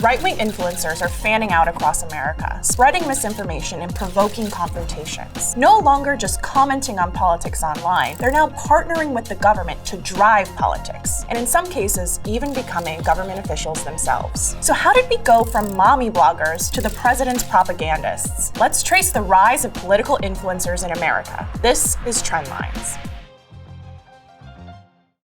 Right-wing influencers are fanning out across America, spreading misinformation and provoking confrontations. No longer just commenting on politics online, they're now partnering with the government to drive politics, and in some cases, even becoming government officials themselves. So how did we go from mommy bloggers to the president's propagandists? Let's trace the rise of political influencers in America. This is Trendlines.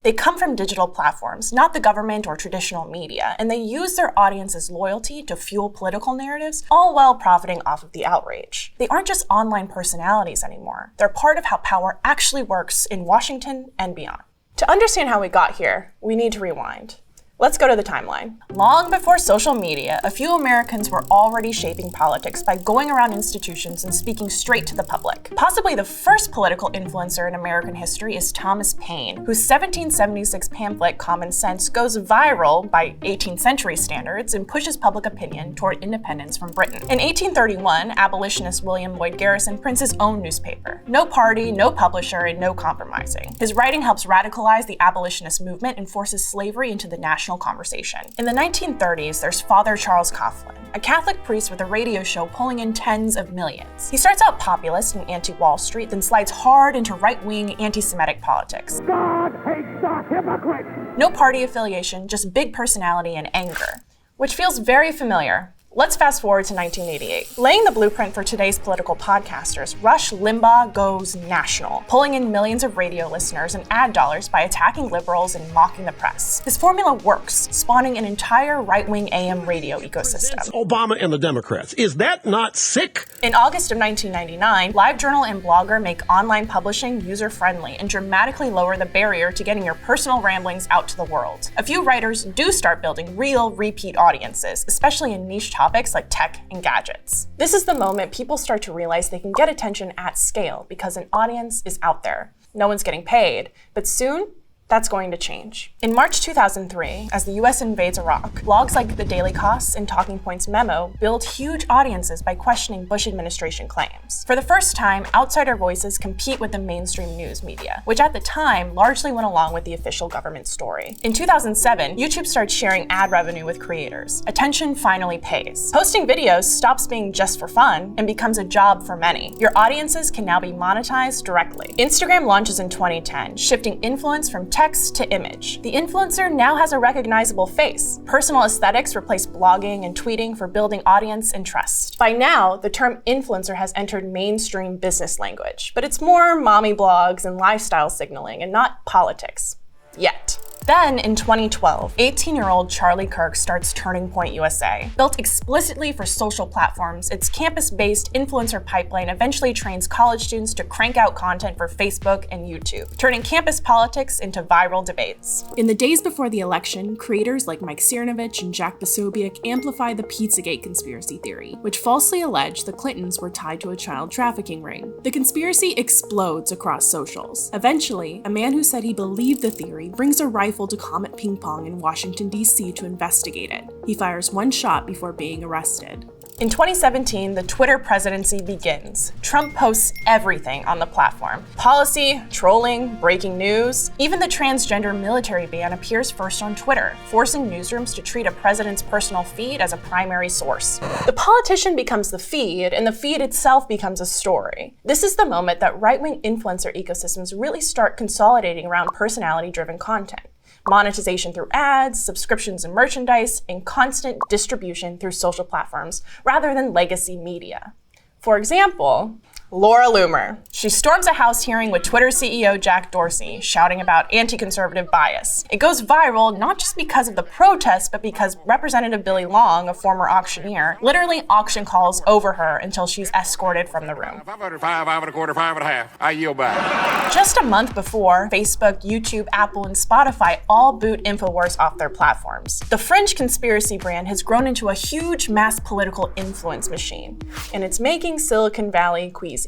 They come from digital platforms, not the government or traditional media, and they use their audience's loyalty to fuel political narratives, all while profiting off of the outrage. They aren't just online personalities anymore. They're part of how power actually works in Washington and beyond. To understand how we got here, we need to rewind. Let's go to the timeline. Long before social media, a few Americans were already shaping politics by going around institutions and speaking straight to the public. Possibly the first political influencer in American history is Thomas Paine, whose 1776 pamphlet Common Sense goes viral by 18th century standards and pushes public opinion toward independence from Britain. In 1831, abolitionist William Lloyd Garrison prints his own newspaper. No party, no publisher, and no compromising. His writing helps radicalize the abolitionist movement and forces slavery into the national conversation. In the 1930s, there's Father Charles Coughlin, a Catholic priest with a radio show pulling in tens of millions. He starts out populist and anti-Wall Street, then slides hard into right-wing anti-Semitic politics. God hates the hypocrite! No party affiliation, just big personality and anger, which feels very familiar. Let's fast forward to 1988. Laying the blueprint for today's political podcasters, Rush Limbaugh goes national, pulling in millions of radio listeners and ad dollars by attacking liberals and mocking the press. His formula works, spawning an entire right-wing AM radio ecosystem. Obama and the Democrats. Is that not sick? In August of 1999, LiveJournal and Blogger make online publishing user-friendly and dramatically lower the barrier to getting your personal ramblings out to the world. A few writers do start building real, repeat audiences, especially in niche topics like tech and gadgets. This is the moment people start to realize they can get attention at scale because an audience is out there. No one's getting paid, but soon, that's going to change. In March 2003, as the US invades Iraq, blogs like The Daily Costs and Talking Points Memo build huge audiences by questioning Bush administration claims. For the first time, outsider voices compete with the mainstream news media, which at the time largely went along with the official government story. In 2007, YouTube starts sharing ad revenue with creators. Attention finally pays. Posting videos stops being just for fun and becomes a job for many. Your audiences can now be monetized directly. Instagram launches in 2010, shifting influence from text to image. The influencer now has a recognizable face. Personal aesthetics replace blogging and tweeting for building audience and trust. By now, the term influencer has entered mainstream business language, but it's more mommy blogs and lifestyle signaling and not politics. Yet. Then, in 2012, 18-year-old Charlie Kirk starts Turning Point USA. Built explicitly for social platforms, its campus-based influencer pipeline eventually trains college students to crank out content for Facebook and YouTube, turning campus politics into viral debates. In the days before the election, creators like Mike Cernovich and Jack Posobiec amplified the Pizzagate conspiracy theory, which falsely alleged the Clintons were tied to a child trafficking ring. The conspiracy explodes across socials. Eventually, a man who said he believed the theory brings a rifle to Comet Ping Pong in Washington, D.C. to investigate it. He fires one shot before being arrested. In 2017, the Twitter presidency begins. Trump posts everything on the platform. Policy, trolling, breaking news. Even the transgender military ban appears first on Twitter, forcing newsrooms to treat a president's personal feed as a primary source. The politician becomes the feed, and the feed itself becomes a story. This is the moment that right-wing influencer ecosystems really start consolidating around personality-driven content. Monetization through ads, subscriptions and merchandise, and constant distribution through social platforms, rather than legacy media. For example, Laura Loomer. She storms a House hearing with Twitter CEO Jack Dorsey, shouting about anti-conservative bias. It goes viral not just because of the protests, but because Representative Billy Long, a former auctioneer, literally auction calls over her until she's escorted from the room. If I voted 5, 5 1/4, 5 1/2, I yield back. Just a month before, Facebook, YouTube, Apple, and Spotify all boot InfoWars off their platforms. The Fringe conspiracy brand has grown into a huge mass political influence machine, and it's making Silicon Valley queasy.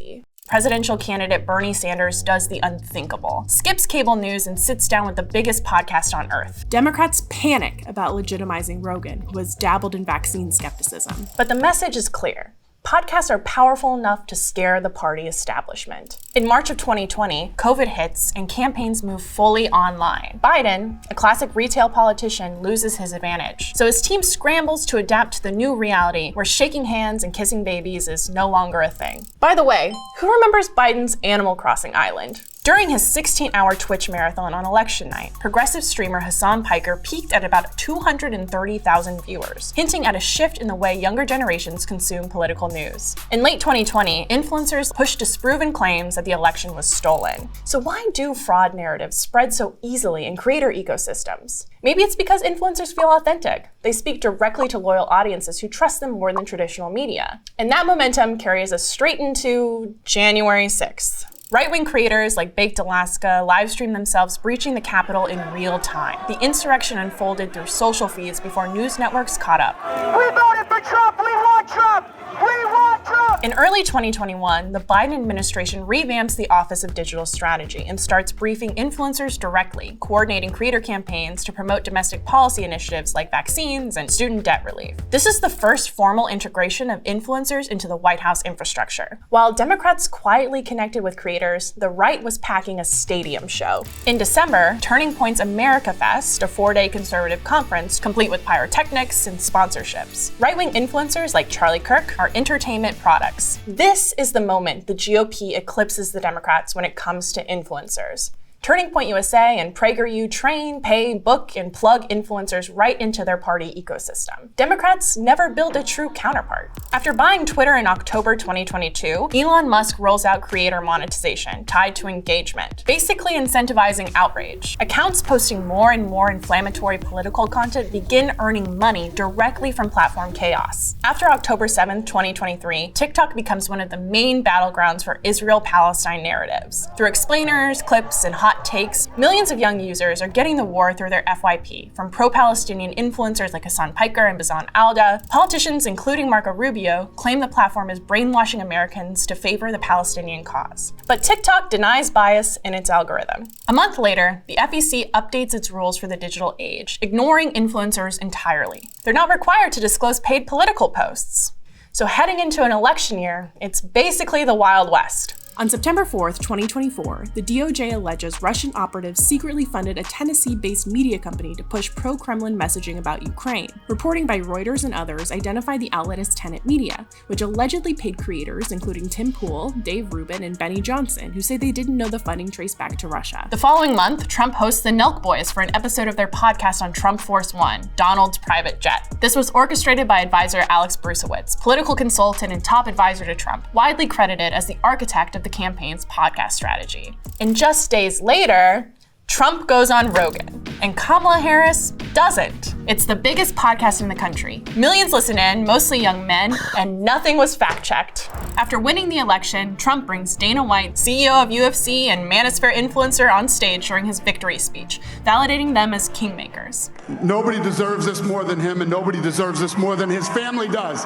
Presidential candidate Bernie Sanders does the unthinkable, skips cable news and sits down with the biggest podcast on earth. Democrats panic about legitimizing Rogan, who has dabbled in vaccine skepticism. But the message is clear. podcasts are powerful enough to scare the party establishment. In March of 2020, COVID hits and campaigns move fully online. Biden, a classic retail politician, loses his advantage. So his team scrambles to adapt to the new reality where shaking hands and kissing babies is no longer a thing. By the way, who remembers Biden's Animal Crossing island? During his 16-hour Twitch marathon on election night, progressive streamer Hassan Piker peaked at about 230,000 viewers, hinting at a shift in the way younger generations consume political news. In late 2020, influencers pushed disproven claims that the election was stolen. So why do fraud narratives spread so easily in creator ecosystems? Maybe it's because influencers feel authentic. They speak directly to loyal audiences who trust them more than traditional media. And that momentum carries us straight into January 6th. Right-wing creators like Baked Alaska livestreamed themselves breaching the Capitol in real time. The insurrection unfolded through social feeds before news networks caught up. We voted for Trump! We want Trump! We want Trump! In early 2021, the Biden administration revamps the Office of Digital Strategy and starts briefing influencers directly, coordinating creator campaigns to promote domestic policy initiatives like vaccines and student debt relief. This is the first formal integration of influencers into the White House infrastructure. While Democrats quietly connected with creators, the right was packing a stadium show. In December, Turning Point's America Fest, a 4-day conservative conference, complete with pyrotechnics and sponsorships. Right-wing influencers like Charlie Kirk are entertainment products. This is the moment the GOP eclipses the Democrats when it comes to influencers. Turning Point USA and PragerU train, pay, book, and plug influencers right into their party ecosystem. Democrats never build a true counterpart. After buying Twitter in October 2022, Elon Musk rolls out creator monetization tied to engagement, basically incentivizing outrage. Accounts posting more and more inflammatory political content begin earning money directly from platform chaos. After October 7, 2023, TikTok becomes one of the main battlegrounds for Israel-Palestine narratives. Through explainers, clips, and hot takes, millions of young users are getting the war through their FYP, from pro-Palestinian influencers like Hassan Piker and Bazan Alda. Politicians, including Marco Rubio, claim the platform is brainwashing Americans to favor the Palestinian cause. But TikTok denies bias in its algorithm. A month later, the FEC updates its rules for the digital age, ignoring influencers entirely. They're not required to disclose paid political posts. So heading into an election year, it's basically the Wild West. On September 4th, 2024, the DOJ alleges Russian operatives secretly funded a Tennessee-based media company to push pro-Kremlin messaging about Ukraine. Reporting by Reuters and others identified the outlet as Tenet Media, which allegedly paid creators, including Tim Pool, Dave Rubin, and Benny Johnson, who say they didn't know the funding traced back to Russia. The following month, Trump hosts the Nelk Boys for an episode of their podcast on Trump Force One, Donald's private jet. This was orchestrated by advisor Alex Brusewitz, political consultant and top advisor to Trump, widely credited as the architect of the campaign's podcast strategy. And just days later, Trump goes on Rogan, and Kamala Harris doesn't. It's the biggest podcast in the country. Millions listen in, mostly young men, and nothing was fact-checked. After winning the election, Trump brings Dana White, CEO of UFC and Manosphere influencer, on stage during his victory speech, validating them as kingmakers. Nobody deserves this more than him, and nobody deserves this more than his family does.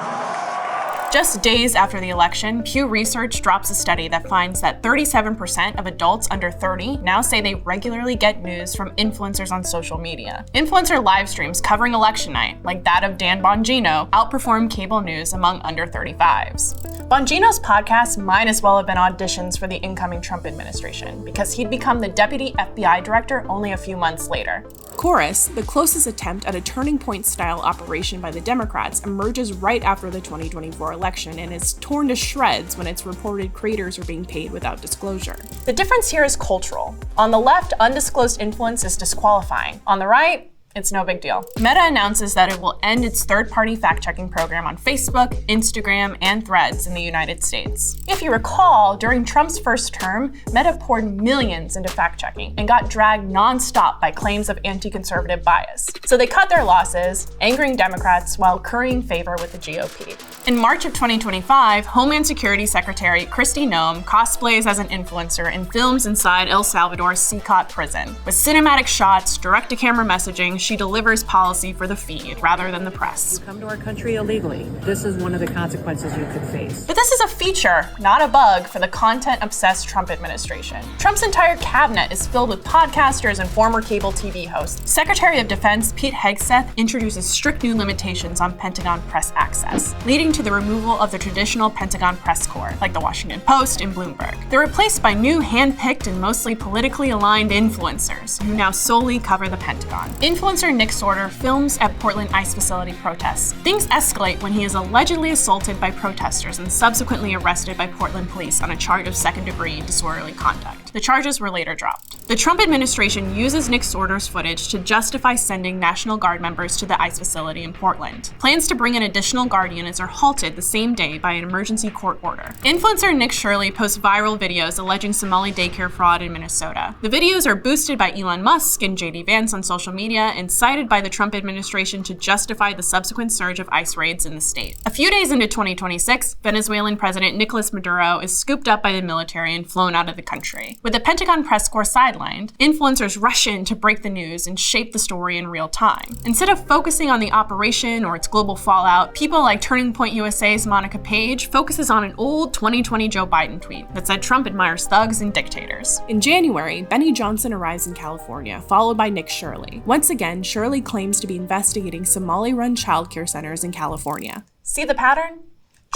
Just days after the election, Pew Research drops a study that finds that 37% of adults under 30 now say they regularly get news from influencers on social media. Influencer live streams covering election night, like that of Dan Bongino, outperform cable news among under 35s. Bongino's podcast might as well have been auditions for the incoming Trump administration, because he'd become the deputy FBI director only a few months later. Chorus, the closest attempt at a Turning Point-style operation by the Democrats, emerges right after the 2024 election and is torn to shreds when it's reported creators are being paid without disclosure. The difference here is cultural. On the left, undisclosed influence is disqualifying. On the right, it's no big deal. Meta announces that it will end its third-party fact-checking program on Facebook, Instagram, and Threads in the United States. If you recall, during Trump's first term, Meta poured millions into fact-checking and got dragged non-stop by claims of anti-conservative bias. So they cut their losses, angering Democrats while currying favor with the GOP. In March of 2025, Homeland Security Secretary Kristi Noem cosplays as an influencer and films inside El Salvador's CCOT prison. With cinematic shots, direct-to-camera messaging, she delivers policy for the feed rather than the press. You come to our country illegally. This is one of the consequences you could face. But this is a feature, not a bug, for the content-obsessed Trump administration. Trump's entire cabinet is filled with podcasters and former cable TV hosts. Secretary of Defense Pete Hegseth introduces strict new limitations on Pentagon press access, leading to the removal of the traditional Pentagon press corps, like the Washington Post and Bloomberg. They're replaced by new hand-picked and mostly politically aligned influencers, who now solely cover the Pentagon. Influencer Nick Sorter films at Portland ICE facility protests. Things escalate when he is allegedly assaulted by protesters and subsequently arrested by Portland police on a charge of second-degree disorderly conduct. The charges were later dropped. The Trump administration uses Nick Sorter's footage to justify sending National Guard members to the ICE facility in Portland. Plans to bring in additional Guard units are halted the same day by an emergency court order. Influencer Nick Shirley posts viral videos alleging Somali daycare fraud in Minnesota. The videos are boosted by Elon Musk and JD Vance on social media and cited by the Trump administration to justify the subsequent surge of ICE raids in the state. A few days into 2026, Venezuelan President Nicolas Maduro is scooped up by the military and flown out of the country. With the Pentagon press corps sidelined, influencers rush in to break the news and shape the story in real time. Instead of focusing on the operation or its global fallout, people like Turning Point USA's Monica Page focuses on an old 2020 Joe Biden tweet that said Trump admires thugs and dictators. In January, Benny Johnson arrives in California, followed by Nick Shirley. Once again, Shirley claims to be investigating Somali-run childcare centers in California. See the pattern?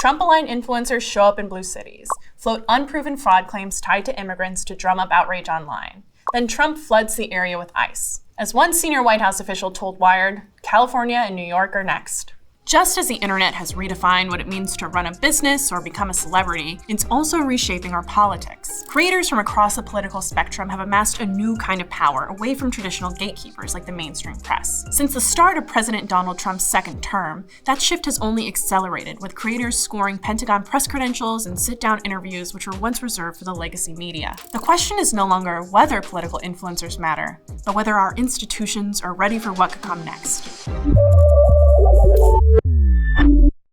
Trump-aligned influencers show up in blue cities, float unproven fraud claims tied to immigrants to drum up outrage online. Then Trump floods the area with ICE. As one senior White House official told Wired, California and New York are next. Just as the internet has redefined what it means to run a business or become a celebrity, it's also reshaping our politics. Creators from across the political spectrum have amassed a new kind of power away from traditional gatekeepers like the mainstream press. Since the start of President Donald Trump's second term, that shift has only accelerated, with creators scoring Pentagon press credentials and sit-down interviews which were once reserved for the legacy media. The question is no longer whether political influencers matter, but whether our institutions are ready for what could come next.